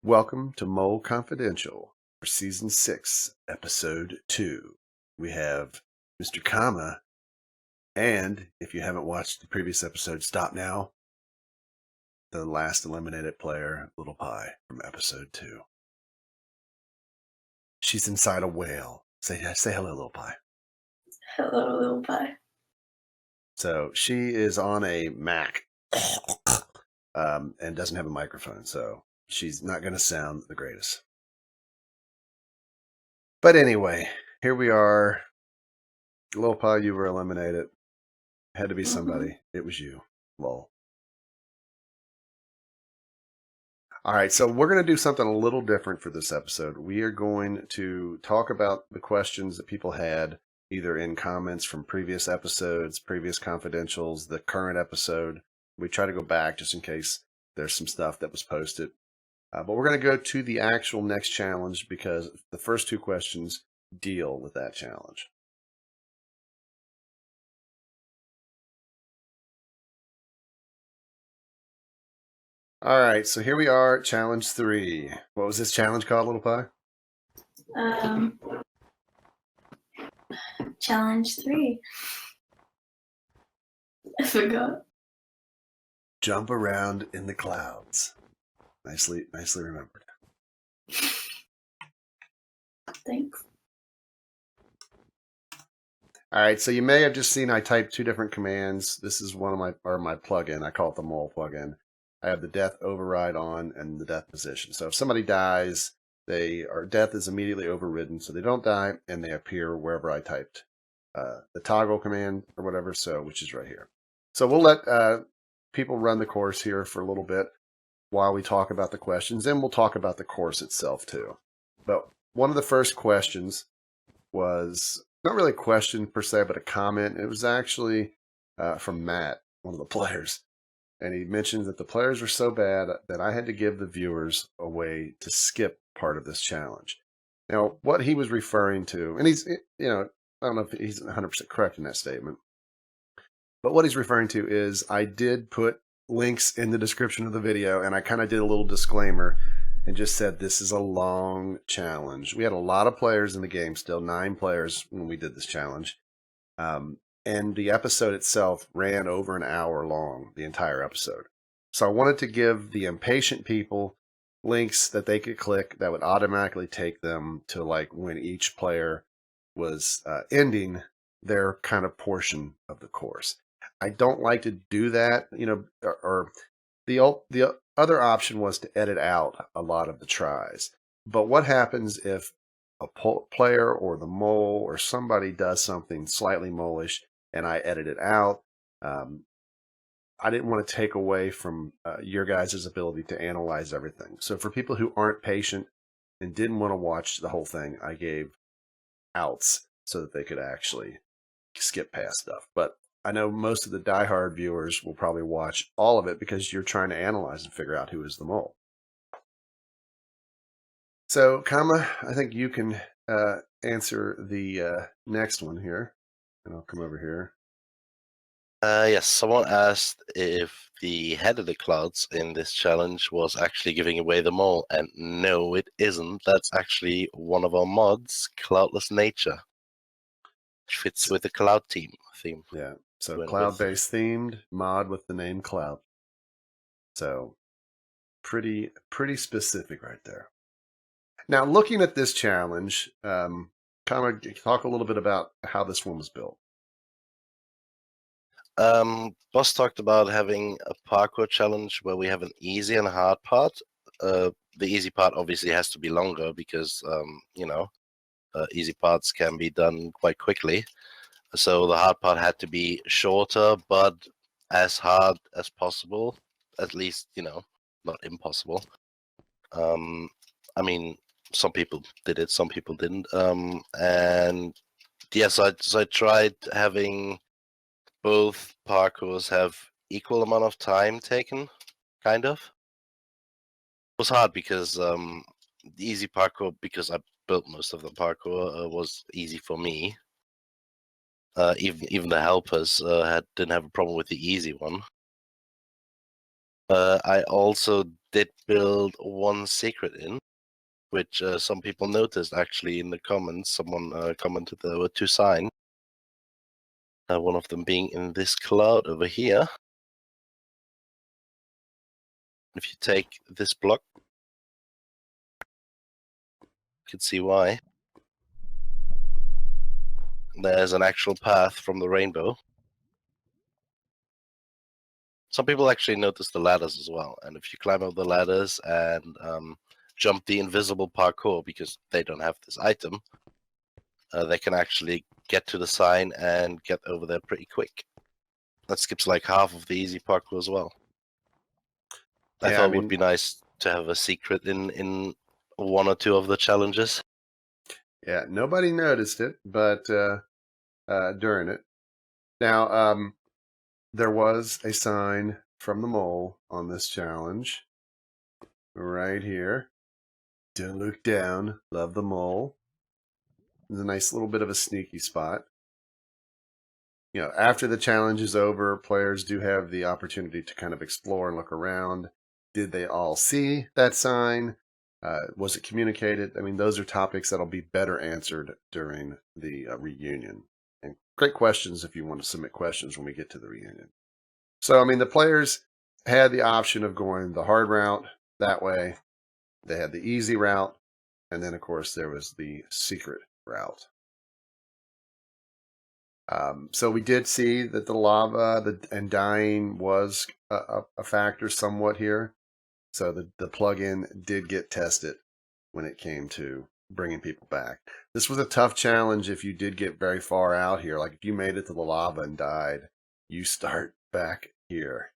Welcome to Mole Confidential for Season 6, Episode 2. We have Mr. Kama, and if you haven't watched the previous episode, stop now. The last eliminated player, Little Pie, from Episode 2. She's inside a whale. Say hello, Little Pie. Hello, Little Pie. So she is on a Mac and doesn't have a microphone, so she's not going to sound the greatest. But anyway, here we are. Little Pie, you were eliminated. Had to be somebody. It was you. Lol. All right, so we're going to do something a little different for this episode. We are going to talk about the questions that people had, either in comments from previous episodes, previous confidentials, the current episode. We try to go back just in case there's some stuff that was posted. But we're going to go to the actual next challenge because the first two questions deal with that challenge. All right, so here we are, challenge 3. What was this challenge called, Little Pie? Challenge 3. I forgot. Jump around in the clouds. Nicely remembered. Thanks. All right, so you may have just seen I typed two different commands. This is one of my plugin. I call it the Mole plugin. I have the death override on and the death position. So if somebody dies, death is immediately overridden, so they don't die and they appear wherever I typed the toggle command or whatever. So which is right here. So we'll let people run the course here for a little bit while we talk about the questions, and we'll talk about the course itself too. But one of the first questions was not really a question per se, but a comment. It was actually from Matt, one of the players. And he mentioned that the players were so bad that I had to give the viewers a way to skip part of this challenge. Now, what he was referring to, and he's, I don't know if he's 100% correct in that statement, but what he's referring to is I did put links in the description of the video, and I kind of did a little disclaimer and just said this is a long challenge. We had a lot of players in the game, still 9 players when we did this challenge. And the episode itself ran over an hour long, the entire episode. So I wanted to give the impatient people links that they could click that would automatically take them to like when each player was ending their kind of portion of the course. I don't like to do that, or the other option was to edit out a lot of the tries. But what happens if a player or the mole or somebody does something slightly mole-ish and I edit it out? I didn't want to take away from your guys' ability to analyze everything. So for people who aren't patient and didn't want to watch the whole thing, I gave outs so that they could actually skip past stuff. But I know most of the diehard viewers will probably watch all of it because you're trying to analyze and figure out who is the mole. So, Kama, I think you can answer the next one here. And I'll come over here. Yes, someone asked if the head of the clouds in this challenge was actually giving away the mole, and no, it isn't. That's actually one of our mods, Cloudless Nature, which fits with the Cloud theme. Yeah, so cloud-based themed mod with the name Cloud. So pretty specific right there. Now, looking at this challenge, kind of talk a little bit about how this one was built. Boss talked about having a parkour challenge where we have an easy and a hard part. The easy part obviously has to be longer because, easy parts can be done quite quickly. So the hard part had to be shorter, but as hard as possible. At least, not impossible. I mean, some people did it, some people didn't. And yes, so I tried having both parkours have equal amount of time taken, kind of. It was hard because the easy parkour, because I built most of the parkour, was easy for me. Even the helpers didn't have a problem with the easy one. I also did build one secret in, which some people noticed actually in the comments. Someone commented there were 2 signs. One of them being in this cloud over here. If you take this block, you can see why. There's an actual path from the rainbow. Some people actually notice the ladders as well. And if you climb up the ladders and jump the invisible parkour, because they don't have this item, they can actually get to the sign and get over there pretty quick. That skips like half of the easy parkour as well. I Yeah, thought I it would mean- be nice to have a secret in 1 or 2 of the challenges. Yeah, nobody noticed it, but during it. Now, there was a sign from the mole on this challenge. Right here. Don't look down. Love the mole. There's a nice little bit of a sneaky spot. You know, after the challenge is over, players do have the opportunity to kind of explore and look around. Did they all see that sign? Was it communicated? I mean, those are topics that'll be better answered during the reunion. And great questions if you want to submit questions when we get to the reunion. So, I mean, the players had the option of going the hard route that way. They had the easy route. And then, of course, there was the secret route. So we did see that the lava and dying was a factor somewhat here. So the plugin did get tested when it came to bringing people back. This was a tough challenge if you did get very far out here. Like if you made it to the lava and died, you start back here.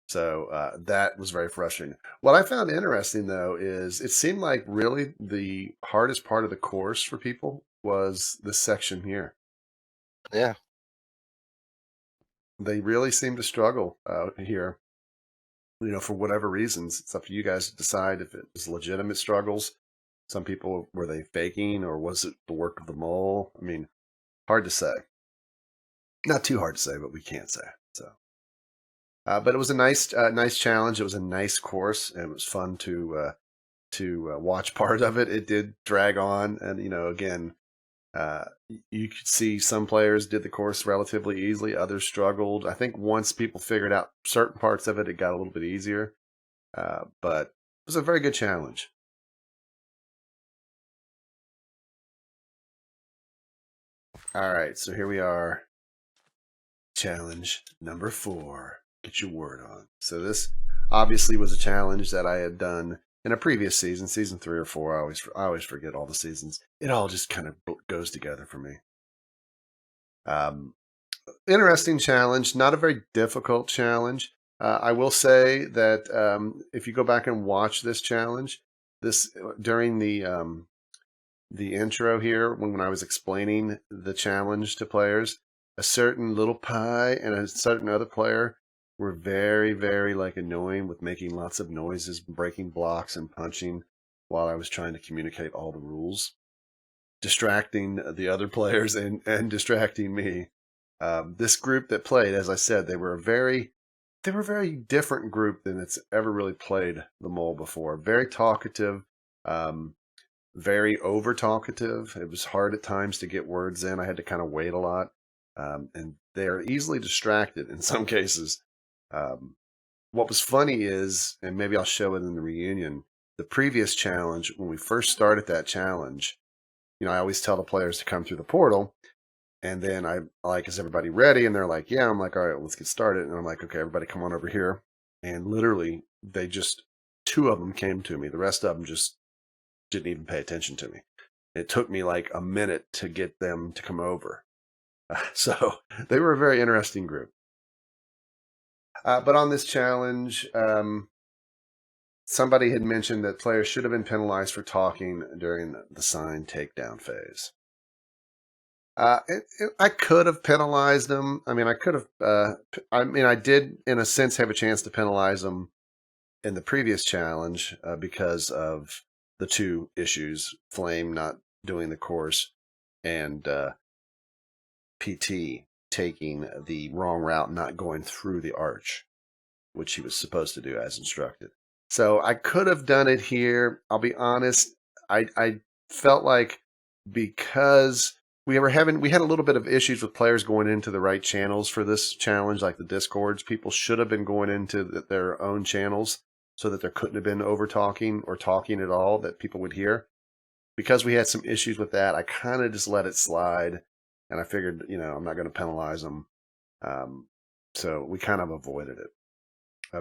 So that was very frustrating. What I found interesting, though, is it seemed like really the hardest part of the course for people was this section here. Yeah. They really seem to struggle here. You know, for whatever reasons, it's up to you guys to decide if it was legitimate struggles. Some people, were they faking, or was it the work of the mole? I mean, hard to say. Not too hard to say, but we can't say. So, but it was a nice challenge. It was a nice course, and it was fun to watch part of it. It did drag on, and you know, again, you could see some players did the course relatively easily, others struggled. I think once people figured out certain parts of it, it got a little bit easier. But it was a very good challenge. All right, so here we are. Challenge number 4. Get your word on. So this obviously was a challenge that I had done in a previous season, season 3 or 4. I always forget all the seasons. It all just kind of goes together for me. Interesting challenge, not a very difficult challenge. I will say that if you go back and watch this challenge, during the intro here, when I was explaining the challenge to players, a certain little pie and a certain other player were very, very like annoying with making lots of noises, breaking blocks and punching while I was trying to communicate all the rules, distracting the other players and distracting me. This group that played, as I said, they were a very different group than it's ever really played the mole before. Very talkative, very over talkative. It was hard at times to get words in. I had to kind of wait a lot. And they're easily distracted in some cases. What was funny is, and maybe I'll show it in the reunion, the previous challenge, when we first started that challenge, you know, I always tell the players to come through the portal. And then I'm like, is everybody ready? And they're like, yeah. I'm like, all right, let's get started. And I'm like, okay, everybody come on over here. And literally, 2 of them came to me. The rest of them just didn't even pay attention to me. It took me like a minute to get them to come over. So they were a very interesting group. But on this challenge, somebody had mentioned that players should have been penalized for talking during the sign takedown phase. I could have penalized them. I mean, I did, in a sense, have a chance to penalize them in the previous challenge because of the 2 issues, Flame not doing the course and PT taking the wrong route, not going through the arch. which he was supposed to do as instructed. So I could have done it here. I'll be honest. I felt like because we had a little bit of issues with players going into the right channels for this challenge, like the Discords. People should have been going into their own channels so that there couldn't have been over talking or talking at all that people would hear. Because we had some issues with that, I kind of just let it slide, and I figured, I'm not going to penalize them. So we kind of avoided it.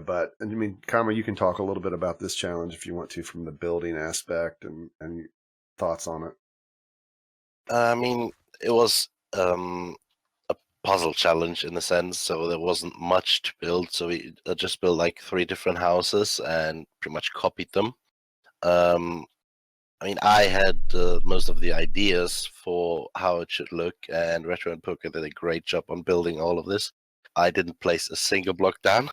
But I mean, Kama, you can talk a little bit about this challenge if you want to, from the building aspect and thoughts on it. I mean, it was a puzzle challenge in a sense, so there wasn't much to build. So we just built like 3 different houses and pretty much copied them. I mean, I had most of the ideas for how it should look, and Retro and Poker did a great job on building all of this. I didn't place a single block down.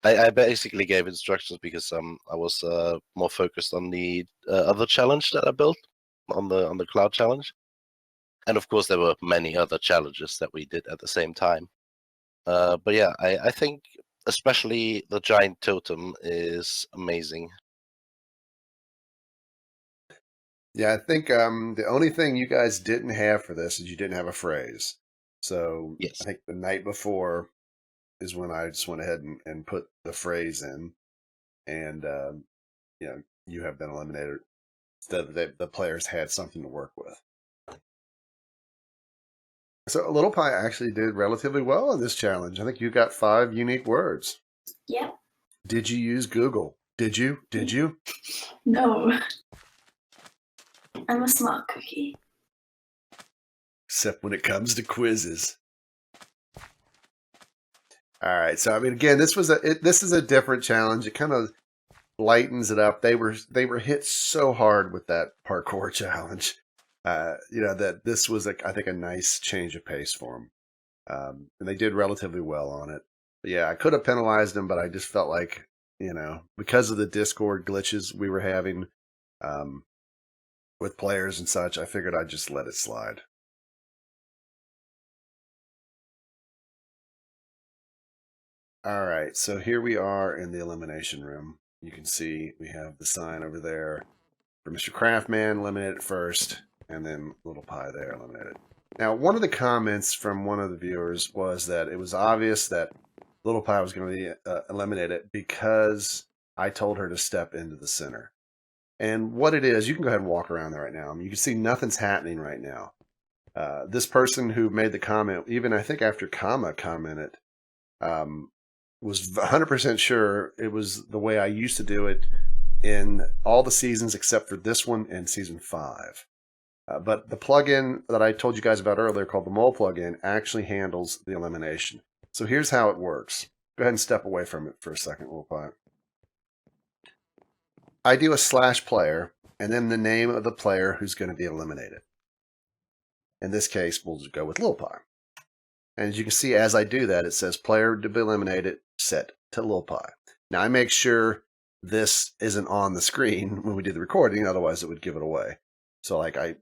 I basically gave instructions because I was more focused on the other challenge that I built on the cloud challenge, and of course there were many other challenges that we did at the same time. But yeah, I think especially the giant totem is amazing. Yeah, I think the only thing you guys didn't have for this is you didn't have a phrase. So Yes. I think the night before is when I just went ahead and put the phrase in, and you have been eliminated. The players had something to work with. So Little Pie actually did relatively well in this challenge. I think you got 5 unique words. Yep. Did you use Google? Did you? No. I'm a smart cookie. Except when it comes to quizzes. All right. So I mean, again, this is a different challenge. It kind of lightens it up. They were hit so hard with that parkour challenge. That this was I think a nice change of pace for them. And they did relatively well on it. But yeah, I could have penalized them, but I just felt like, because of the Discord glitches we were having with players and such, I figured I'd just let it slide. All right, so here we are in the elimination room. You can see we have the sign over there for Mr. Craftman, eliminated first, and then Little Pie there, eliminated. Now, one of the comments from one of the viewers was that it was obvious that Little Pie was going to be eliminated because I told her to step into the center. And what it is, you can go ahead and walk around there right now. I mean, you can see nothing's happening right now. This person who made the comment, even I think after Kama commented, was 100% sure it was the way I used to do it in all the seasons except for this one and season 5. But the plugin that I told you guys about earlier called the Mole plugin actually handles the elimination. So here's how it works. Go ahead and step away from it for a second, Little Pie. I do a /player and then the name of the player who's going to be eliminated. In this case, we'll just go with Little Pie. And as you can see, as I do that, it says player to be eliminated, set to Little Pie. Now I make sure this isn't on the screen when we do the recording, otherwise it would give it away. So like I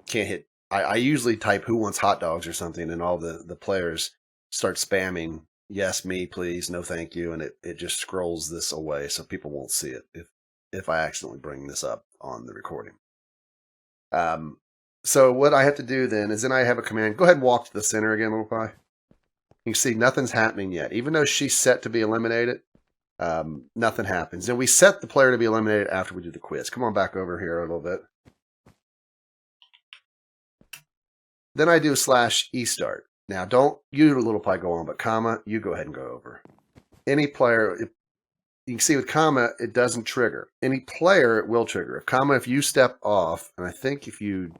can't hit, I usually type who wants hot dogs or something, and all the players start spamming, yes, me, please, no, thank you. And it just scrolls this away so people won't see it if I accidentally bring this up on the recording. So what I have to do then is I have a command. Go ahead and walk to the center again, Little Pie. You can see nothing's happening yet. Even though she's set to be eliminated, nothing happens. And we set the player to be eliminated after we do the quiz. Come on back over here a little bit. Then I do /estart. Now, don't you, Little Pie, go on, but Kama, you go ahead and go over. Any player, you can see with Kama, it doesn't trigger. Any player, it will trigger. If you step off, and I think if we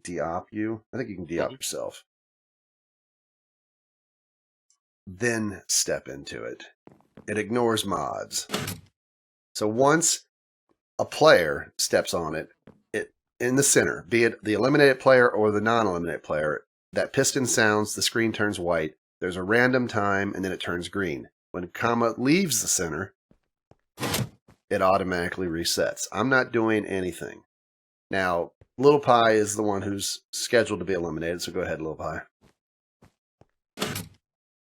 de-op you, I think you can de-op yourself. Then step into it. It ignores mods. So once a player steps on it, in the center, be it the eliminated player or the non-eliminated player, that piston sounds, the screen turns white, there's a random time, and then it turns green. When Kama leaves the center, it automatically resets. I'm not doing anything. Now, Little Pie is the one who's scheduled to be eliminated, so go ahead, Little Pie.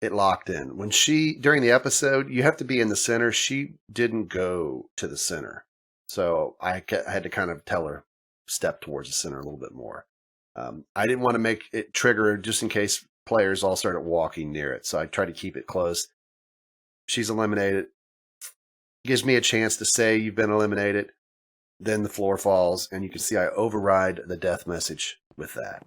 it locked in. When during the episode, you have to be in the center. She didn't go to the center. So I had to kind of tell her, step towards the center a little bit more. I didn't want to make it trigger just in case players all started walking near it. So I tried to keep it close. She's eliminated. Gives me a chance to say you've been eliminated. Then the floor falls, and you can see I override the death message with that.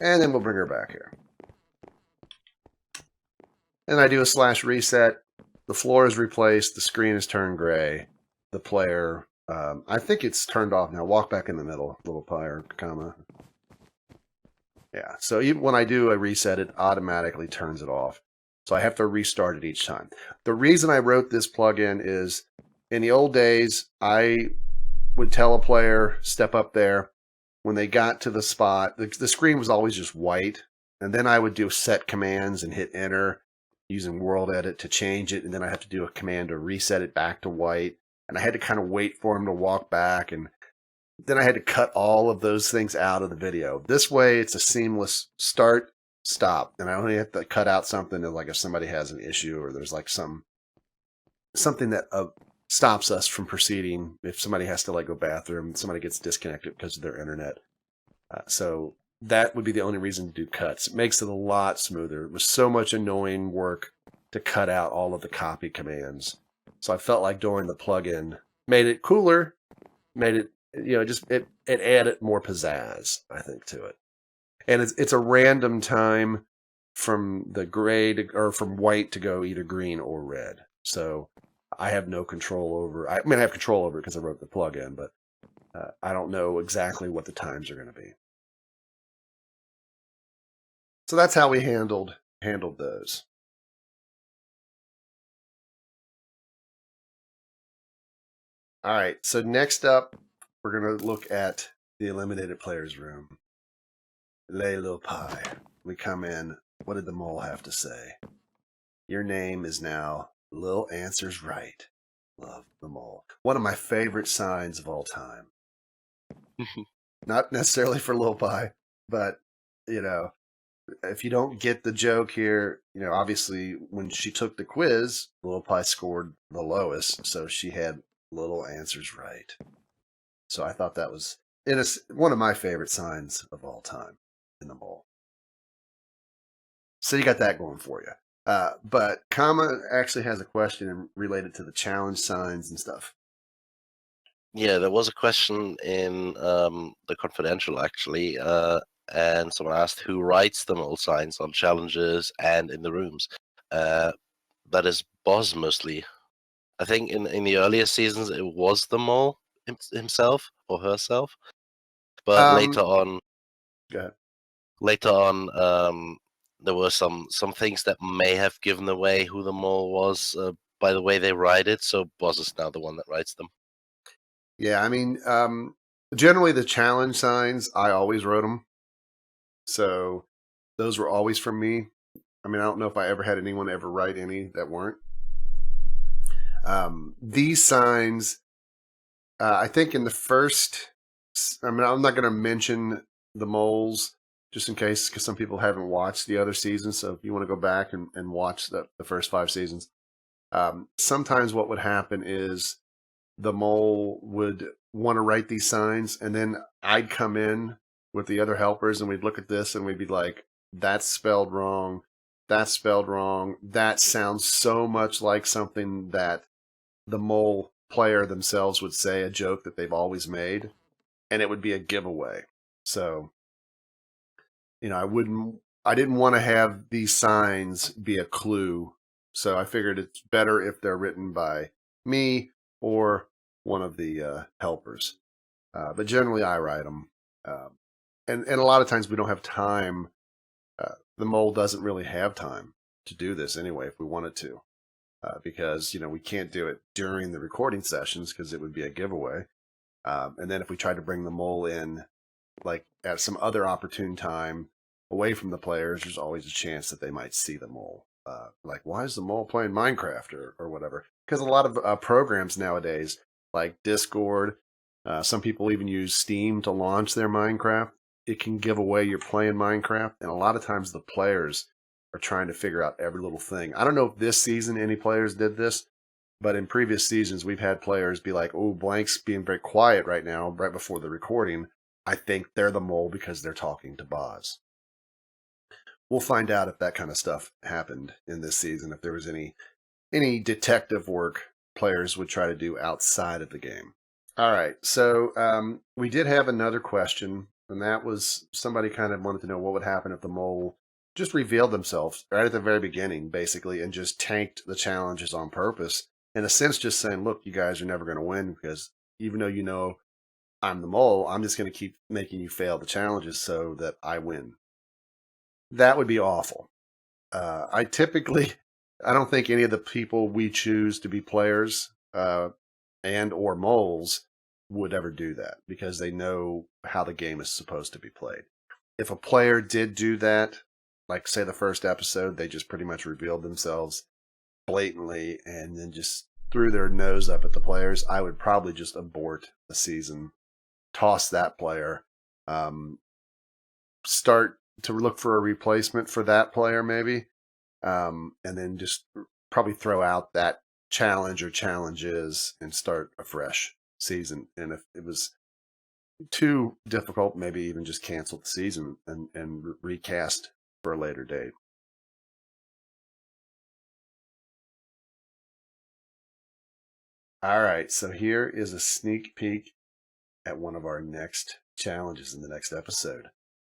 And then we'll bring her back here. And I do a / reset. The floor is replaced. The screen is turned gray. The player, I think it's turned off now. Walk back in the middle, little pie or comma. Yeah, so even when I do a reset, it automatically turns it off. So I have to restart it each time. The reason I wrote this plugin is in the old days, I would tell a player, step up there. When they got to the spot, the screen was always just white. And then I would do set commands and hit enter using World Edit to change it. And then I have to do a command to reset it back to white. And I had to kind of wait for him to walk back. And then I had to cut all of those things out of the video. This way, it's a seamless start, stop. And I only have to cut out something that, like if somebody has an issue or there's like something that stops us from proceeding. If somebody has to like go bathroom, somebody gets disconnected because of their internet. So that would be the only reason to do cuts. It makes it a lot smoother. It was so much annoying work to cut out all of the copy commands. So I felt like doing the plugin made it cooler, made it, it added more pizzazz, I think, to it. And it's a random time from the gray or from white to go either green or red. So I have no control over. I have control over it because I wrote the plugin, but I don't know exactly what the times are going to be. So that's how we handled those. All right. So next up, we're going to look at the eliminated players room. Lay little pie. We come in. What did the mole have to say? Your name is now Lil Answers Right. Love the mole. One of my favorite signs of all time. Not necessarily for Lil Pie, but, if you don't get the joke here, obviously when she took the quiz, Lil Pie scored the lowest, so she had Little Answers Right. So I thought that was one of my favorite signs of all time in the mole. So you got that going for you. But Kama actually has a question related to the challenge signs and stuff. Yeah, there was a question in the confidential actually, and someone asked who writes the mole signs on challenges and in the rooms. That is Boz mostly. I think in the earlier seasons it was the mole himself or herself, but later on, go ahead. Later on, there were some things that may have given away who the mole was by the way they write it. So Boz is now the one that writes them. Yeah, I mean, generally the challenge signs, I always wrote them. So those were always from me. I mean, I don't know if I ever had anyone ever write any that weren't. These signs, I think in the first, I'm not going to mention the moles just in case, because some people haven't watched the other seasons. So if you want to go back and watch the first 5 seasons, sometimes what would happen is the mole would want to write these signs, and then I'd come in with the other helpers and we'd look at this and we'd be like, that's spelled wrong. That's spelled wrong. That sounds so much like something that the mole player themselves would say, a joke that they've always made, and it would be a giveaway. So, I didn't want to have these signs be a clue. So I figured it's better if they're written by me or one of the helpers. But generally I write them. And a lot of times we don't have time. The mole doesn't really have time to do this anyway if we wanted to. Because, we can't do it during the recording sessions because it would be a giveaway. And then if we try to bring the mole in, like at some other opportune time away from the players, there's always a chance that they might see the mole. Like, why is the mole playing Minecraft or whatever? Because a lot of programs nowadays, like Discord, some people even use Steam to launch their Minecraft. it can give away you're playing Minecraft, and a lot of times the players are trying to figure out every little thing. I don't know if this season any players did this, but in previous seasons we've had players be like, "Oh, Blank's being very quiet right now, right before the recording. I think they're the mole because they're talking to Boz." We'll find out if that kind of stuff happened in this season, if there was any detective work players would try to do outside of the game. All right, so we did have another question, and that was somebody kind of wanted to know what would happen if the mole just revealed themselves right at the very beginning, basically, and just tanked the challenges on purpose. In a sense, just saying, look, you guys are never going to win because even though you know I'm the mole, I'm just going to keep making you fail the challenges so that I win. That would be awful. I don't think any of the people we choose to be players and or moles would ever do that because they know how the game is supposed to be played. If a player did do that, like say the first episode, they just pretty much revealed themselves blatantly and then just threw their nose up at the players, I would probably just abort the season, toss that player, start to look for a replacement for that player maybe, and then just probably throw out that challenge or challenges and start a fresh season. And if it was too difficult, maybe even just cancel the season and recast for a later date. All right, so here is a sneak peek at one of our next challenges in the next episode.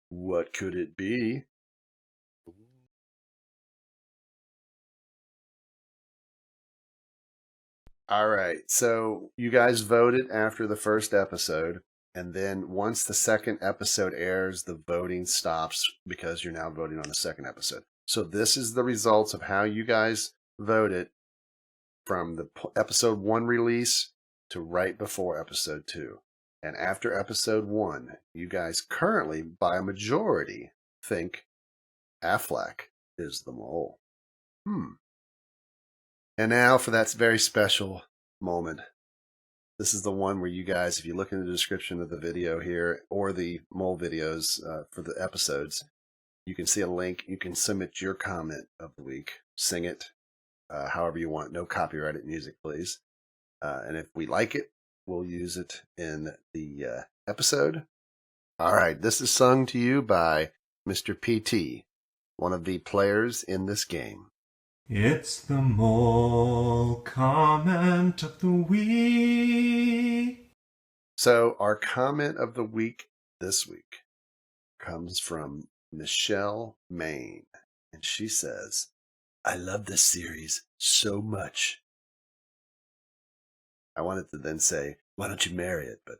What could it be? All right, so you guys voted after the first episode, and then once the second episode airs, the voting stops because you're now voting on the second episode. So this is the results of how you guys voted from the episode 1 release to right before episode 2. And after episode 1, you guys currently, by a majority, think Aflac is the mole. And now for that very special moment. This is the one where you guys, if you look in the description of the video here, or the mole videos for the episodes, you can see a link. You can submit your comment of the week. Sing it however you want. No copyrighted music, please. And if we like it, we'll use it in the episode. All right, this is sung to you by Mr. PT, one of the players in this game. It's the mole comment of the week. So our comment of the week this week comes from Michelle Main, and she says, "I love this series so much." I wanted to then say, "Why don't you marry it?" But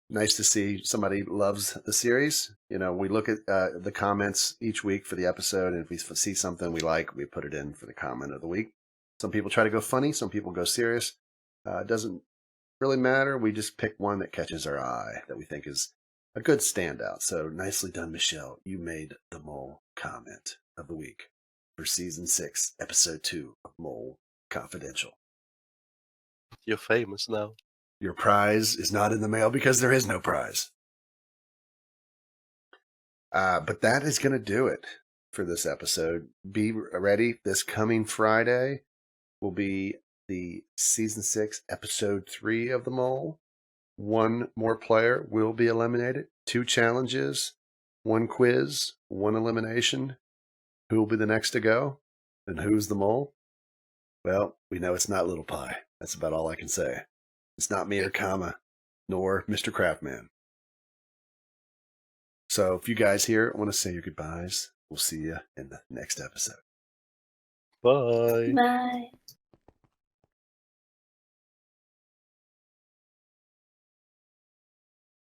nice to see somebody loves the series. You know, we look at the comments each week for the episode, and if we see something we like, we put it in for the comment of the week. Some people try to go funny, some people go serious. It doesn't really matter. We just pick one that catches our eye that we think is a good standout. So nicely done, Michelle. You made the mole comment of the week for season 6, episode 2 of Mole Confidential. You're famous now. Your prize is not in the mail because there is no prize. But that is going to do it for this episode. Be ready. This coming Friday will be the season 6, episode 3 of The Mole. 1 more player will be eliminated. 2 challenges, 1 quiz, 1 elimination. Who will be the next to go? And who's the mole? Well, we know it's not Little Pie. That's about all I can say. It's not me or Kama, nor Mr. Craftman. So if you guys here want to say your goodbyes, we'll see you in the next episode. Bye. Bye.